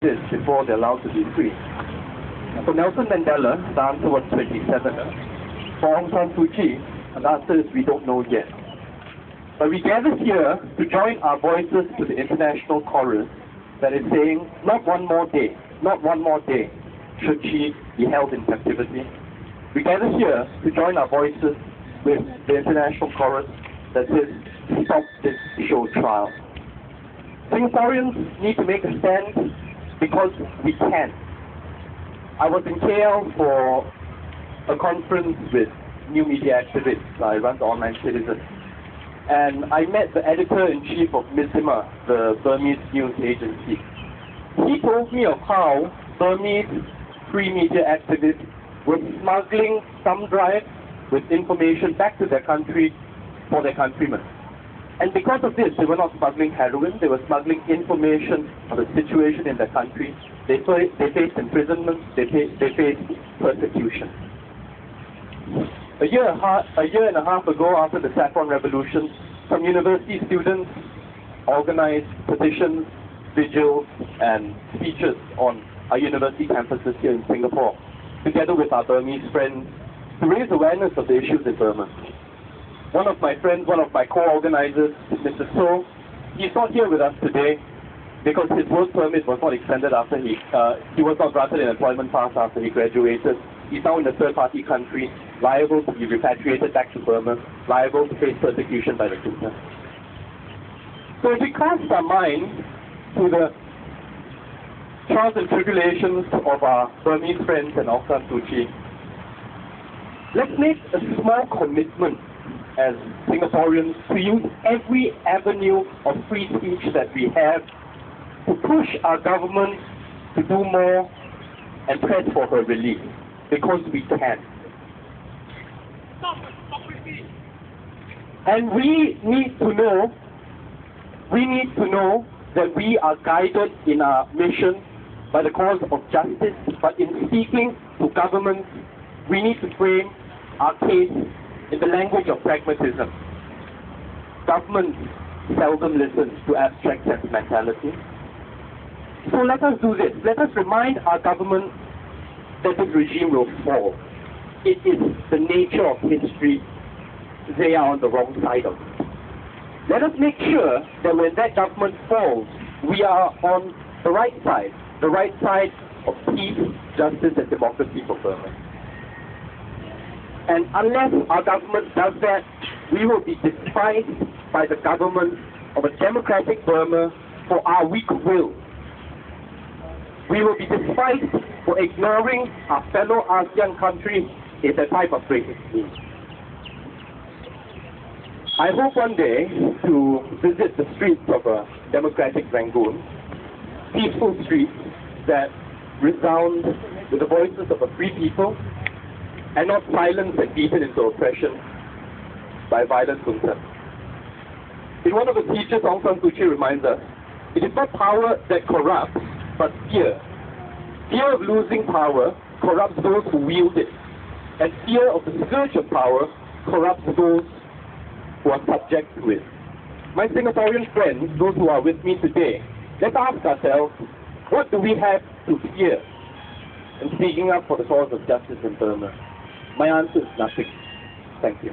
this before they're allowed to be free. For Nelson Mandela, the answer was 27. For Aung San Suu Kyi, the answer is we don't know yet. But we gather here to join our voices to the international chorus that is saying, not one more day should she be held in captivity. We gather here to join our voices with the international chorus that says, stop this show trial. Singaporeans need to make a stand because we can. I was in KL for a conference with new media activists. I run the Online Citizen. And I met the editor-in-chief of Mizima, the Burmese news agency. He told me of how Burmese free media activists were smuggling thumb drives with information back to their country for their countrymen. And because of this, they were not smuggling heroin, they were smuggling information of the situation in their country. They faced imprisonment, they faced persecution. A year and a half ago, after the Saffron Revolution, some university students organized petitions, vigils, and speeches on our university campuses here in Singapore, together with our Burmese friends, to raise awareness of the issues in Burma. One of my friends, one of my co-organizers, Mr. So, he's not here with us today because his work permit was not extended after he was not granted an employment pass after he graduated. He's now in a third-party country, liable to be repatriated back to Burma, liable to face persecution by the junta. So if we cast our mind to the trials and tribulations of our Burmese friends and Aung San Suu Kyi, let's make a small commitment as Singaporeans to use every avenue of free speech that we have to push our government to do more and press for her release, because we can. And we need to know that we are guided in our mission by the cause of justice, but in speaking to governments, we need to frame our case in the language of pragmatism. Government seldom listens to abstract sentimentality. So let us do this. Let us remind our government that this regime will fall. It is the nature of history. They are on the wrong side of it. Let us make sure that when that government falls, we are on the right side of peace, justice, and democracy for Burma. And unless our government does that, we will be despised by the government of a democratic Burma for our weak will. We will be despised for ignoring our fellow ASEAN countries in the time of greatest need. I hope one day to visit the streets of a democratic Rangoon, peaceful streets that resound with the voices of a free people, and not silenced and beaten into oppression by violent junta. In one of the speeches, Aung San Suu Kyi reminds us, it is not power that corrupts, but fear. Fear of losing power corrupts those who wield it, and fear of the scourge of power corrupts those who are subject to it. My Singaporean friends, those who are with me today, let's ask ourselves, what do we have to fear in speaking up for the cause of justice in Burma? My answer is nothing. Thank you.